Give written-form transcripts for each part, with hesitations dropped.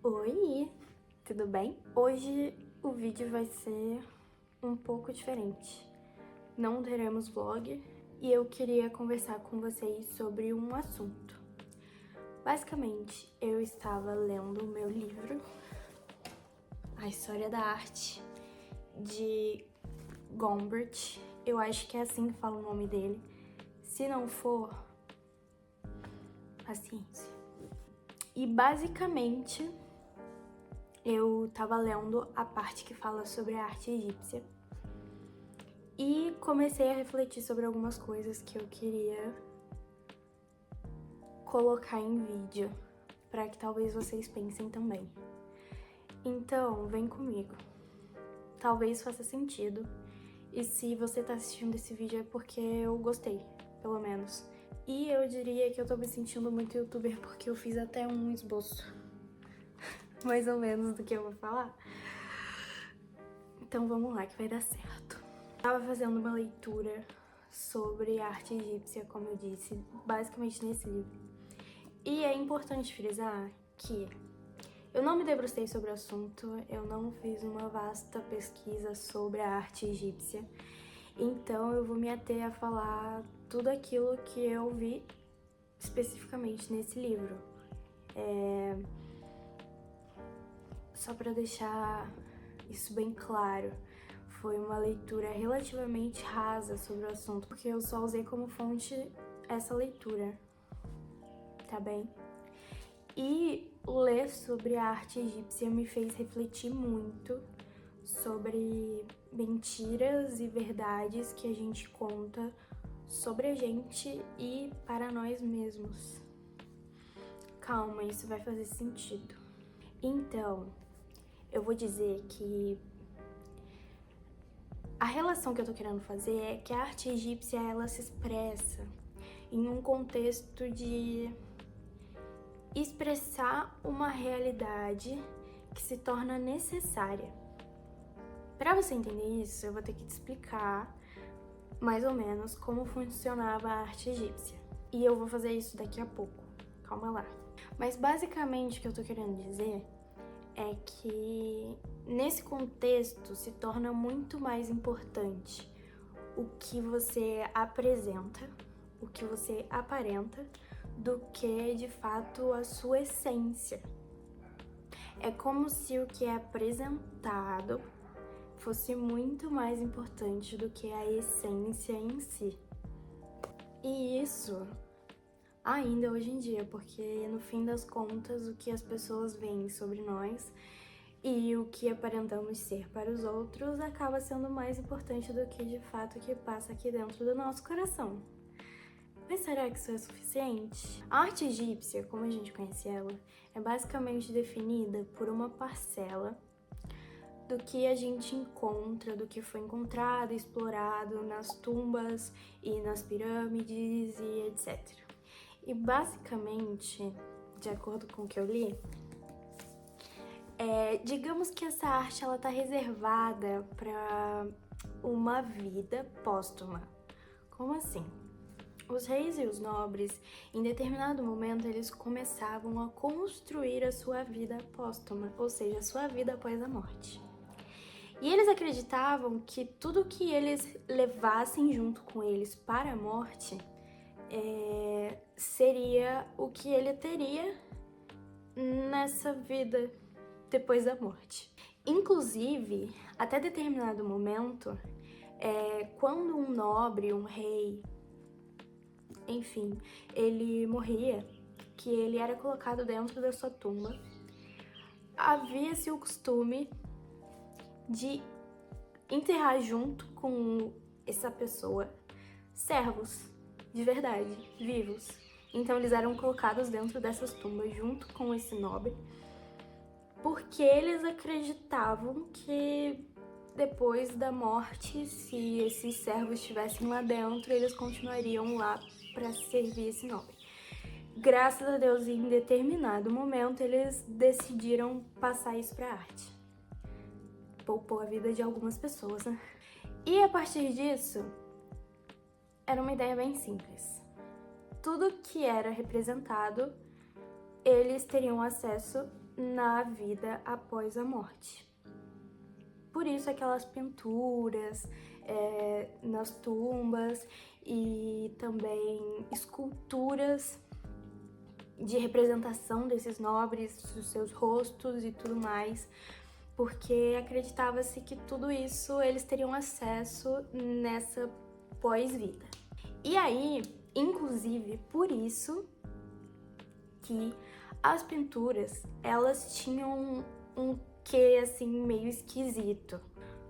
Oi, tudo bem? Hoje o vídeo vai ser um pouco diferente. Não teremos vlog e eu queria conversar com vocês sobre um assunto. Basicamente, eu estava lendo o meu livro, A História da Arte, de Gombrich. Eu acho que é assim que fala o nome dele. Se não for, paciência. E basicamente eu tava lendo a parte que fala sobre a arte egípcia e comecei a refletir sobre algumas coisas que eu queria colocar em vídeo, para que talvez vocês pensem também. Então, vem comigo. Talvez faça sentido, e se você tá assistindo esse vídeo é porque eu gostei, pelo menos. E eu diria que eu tô me sentindo muito youtuber porque eu fiz até um esboço, mais ou menos, do que eu vou falar. Então vamos lá, que vai dar certo. Tava fazendo uma leitura sobre a arte egípcia, como eu disse, basicamente nesse livro. E é importante frisar que eu não me debrucei sobre o assunto, eu não fiz uma vasta pesquisa sobre a arte egípcia, então eu vou me ater a falar tudo aquilo que eu vi especificamente nesse livro. Só para deixar isso bem claro, foi uma leitura relativamente rasa sobre o assunto, porque eu só usei como fonte essa leitura, tá bem? E ler sobre a arte egípcia me fez refletir muito sobre mentiras e verdades que a gente conta sobre a gente e para nós mesmos. Calma, isso vai fazer sentido. Então, eu vou dizer que a relação que eu tô querendo fazer é que a arte egípcia, ela se expressa em um contexto de expressar uma realidade que se torna necessária. Para você entender isso, eu vou ter que te explicar mais ou menos como funcionava a arte egípcia. E eu vou fazer isso daqui a pouco, calma lá. Mas basicamente o que eu tô querendo dizer é que nesse contexto se torna muito mais importante o que você apresenta, o que você aparenta, do que de fato a sua essência. É como se o que é apresentado fosse muito mais importante do que a essência em si. E isso ainda hoje em dia, porque no fim das contas o que as pessoas veem sobre nós e o que aparentamos ser para os outros acaba sendo mais importante do que de fato o que passa aqui dentro do nosso coração. Mas será que isso é suficiente? A arte egípcia, como a gente conhece ela, é basicamente definida por uma parcela do que a gente encontra, do que foi encontrado, explorado nas tumbas e nas pirâmides e etc. E basicamente, de acordo com o que eu li, digamos que essa arte ela tá reservada para uma vida póstuma. Como assim? Os reis e os nobres, em determinado momento, eles começavam a construir a sua vida póstuma, ou seja, a sua vida após a morte. E eles acreditavam que tudo que eles levassem junto com eles para a morte seria o que ele teria nessa vida depois da morte. Inclusive, até determinado momento, quando um nobre, um rei, enfim, ele morria, que ele era colocado dentro da sua tumba, havia-se o costume de enterrar junto com essa pessoa servos de verdade, vivos. Então eles eram colocados dentro dessas tumbas junto com esse nobre, porque eles acreditavam que depois da morte, se esses servos estivessem lá dentro, eles continuariam lá para servir esse nobre. Graças a Deus, em determinado momento, eles decidiram passar isso para arte. Poupou a vida de algumas pessoas, né? E a partir disso, era uma ideia bem simples. Tudo que era representado, eles teriam acesso na vida após a morte. Por isso aquelas pinturas nas tumbas e também esculturas de representação desses nobres, dos seus rostos e tudo mais, porque acreditava-se que tudo isso eles teriam acesso nessa pós-vida. E aí, inclusive, por isso que as pinturas, elas tinham um quê, assim, meio esquisito.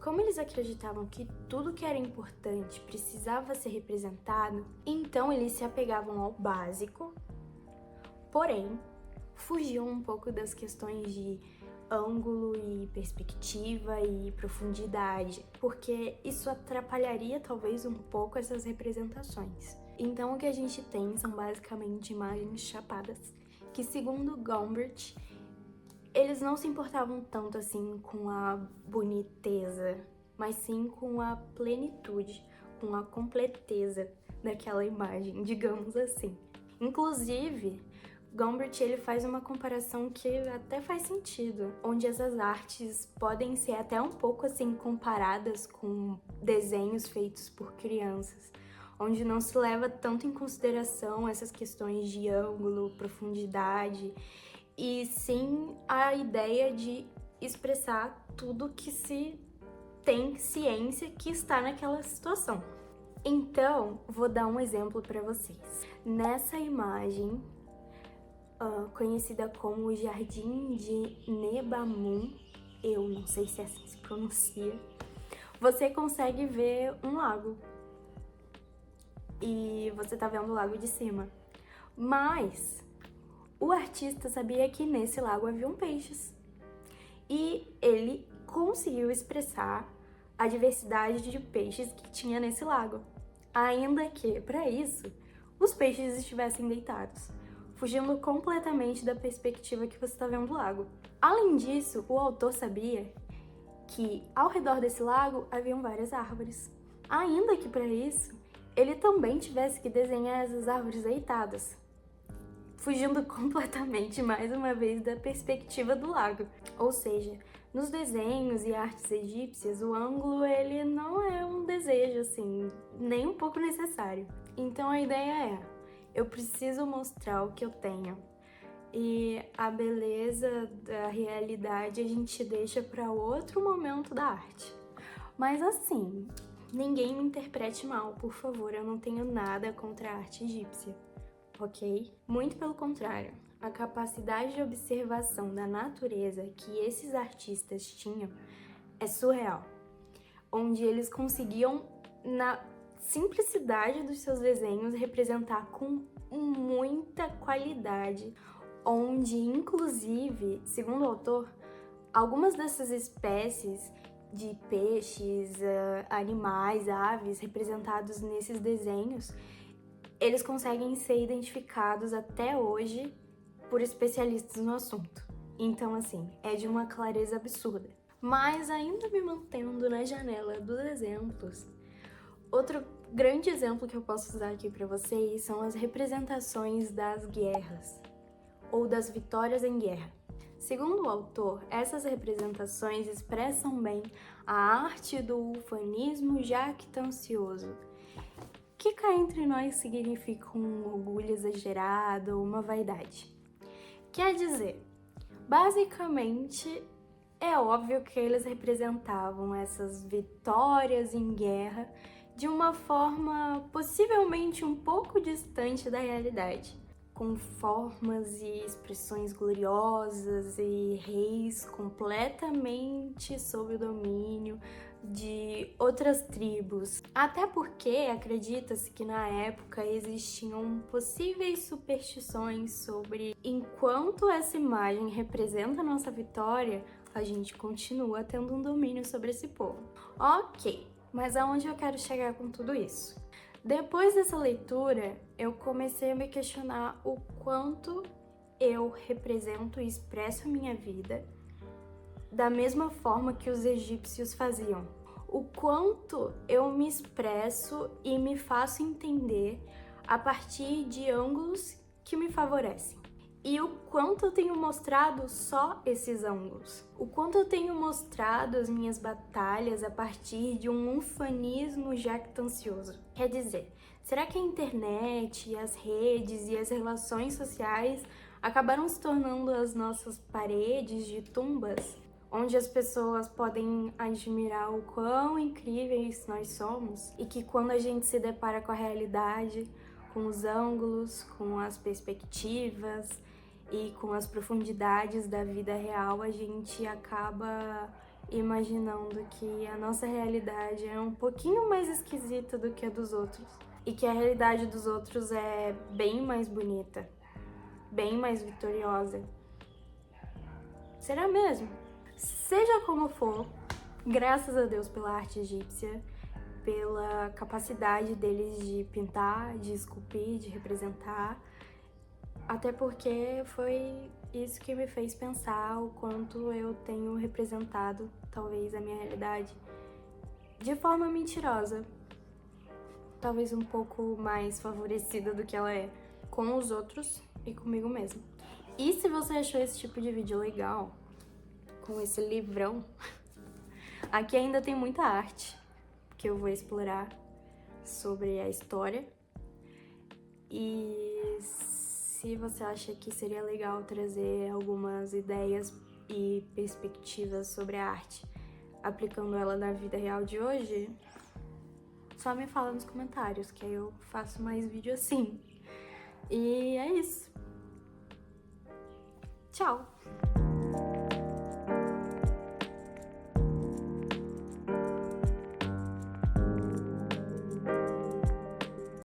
Como eles acreditavam que tudo que era importante precisava ser representado, então eles se apegavam ao básico, porém, fugiam um pouco das questões de ângulo e perspectiva e profundidade, porque isso atrapalharia talvez um pouco essas representações. Então o que a gente tem são basicamente imagens chapadas, que segundo Gombrich, eles não se importavam tanto assim com a boniteza, mas sim com a plenitude, com a completeza daquela imagem, digamos assim. Inclusive, Gombrich ele faz uma comparação que até faz sentido, onde essas artes podem ser até um pouco assim comparadas com desenhos feitos por crianças, onde não se leva tanto em consideração essas questões de ângulo, profundidade, e sim a ideia de expressar tudo que se tem ciência que está naquela situação. Então, vou dar um exemplo para vocês. Nessa imagem, conhecida como o Jardim de Nebamun, eu não sei se assim se pronuncia, você consegue ver um lago. E você tá vendo o lago de cima. Mas o artista sabia que nesse lago haviam peixes. E ele conseguiu expressar a diversidade de peixes que tinha nesse lago. Ainda que, para isso, os peixes estivessem deitados, fugindo completamente da perspectiva que você está vendo do lago. Além disso, o autor sabia que ao redor desse lago haviam várias árvores. Ainda que para isso, ele também tivesse que desenhar essas árvores deitadas, fugindo completamente, mais uma vez, da perspectiva do lago. Ou seja, nos desenhos e artes egípcias, o ângulo ele não é um desejo, assim, nem um pouco necessário. Então a ideia é, eu preciso mostrar o que eu tenho. E a beleza da realidade a gente deixa para outro momento da arte. Mas assim, ninguém me interprete mal, por favor, eu não tenho nada contra a arte egípcia, ok? Muito pelo contrário, a capacidade de observação da natureza que esses artistas tinham é surreal, onde eles conseguiam, na simplicidade dos seus desenhos, representar com muita qualidade, onde, inclusive, segundo o autor, algumas dessas espécies de peixes, animais, aves representados nesses desenhos, eles conseguem ser identificados até hoje por especialistas no assunto. Então, assim, é de uma clareza absurda. Mas ainda me mantendo na janela dos exemplos, outro grande exemplo que eu posso usar aqui para vocês são as representações das guerras ou das vitórias em guerra. Segundo o autor, essas representações expressam bem a arte do ufanismo jactancioso, que cá entre nós significa um orgulho exagerado ou uma vaidade. Quer dizer, basicamente, é óbvio que eles representavam essas vitórias em guerra de uma forma possivelmente um pouco distante da realidade, com formas e expressões gloriosas e reis completamente sob o domínio de outras tribos. Até porque acredita-se que na época existiam possíveis superstições sobre enquanto essa imagem representa a nossa vitória, a gente continua tendo um domínio sobre esse povo. Ok, mas aonde eu quero chegar com tudo isso? Depois dessa leitura, eu comecei a me questionar o quanto eu represento e expresso a minha vida da mesma forma que os egípcios faziam. O quanto eu me expresso e me faço entender a partir de ângulos que me favorecem. e o quanto eu tenho mostrado só esses ângulos. O quanto eu tenho mostrado as minhas batalhas a partir de um ufanismo jactancioso. Quer dizer, será que a internet, as redes e as relações sociais acabaram se tornando as nossas paredes de tumbas, onde as pessoas podem admirar o quão incríveis nós somos e que quando a gente se depara com a realidade, com os ângulos, com as perspectivas e com as profundidades da vida real, a gente acaba imaginando que a nossa realidade é um pouquinho mais esquisita do que a dos outros e que a realidade dos outros é bem mais bonita, bem mais vitoriosa. Será mesmo? Seja como for, graças a Deus pela arte egípcia, pela capacidade deles de pintar, de esculpir, de representar, até porque foi isso que me fez pensar o quanto eu tenho representado, talvez, a minha realidade de forma mentirosa, talvez um pouco mais favorecida do que ela é com os outros e comigo mesma. E se você achou esse tipo de vídeo legal, com esse livrão, aqui ainda tem muita arte que eu vou explorar sobre a história. E se você acha que seria legal trazer algumas ideias e perspectivas sobre a arte, aplicando ela na vida real de hoje, só me fala nos comentários, que aí eu faço mais vídeo assim. E é isso. Tchau!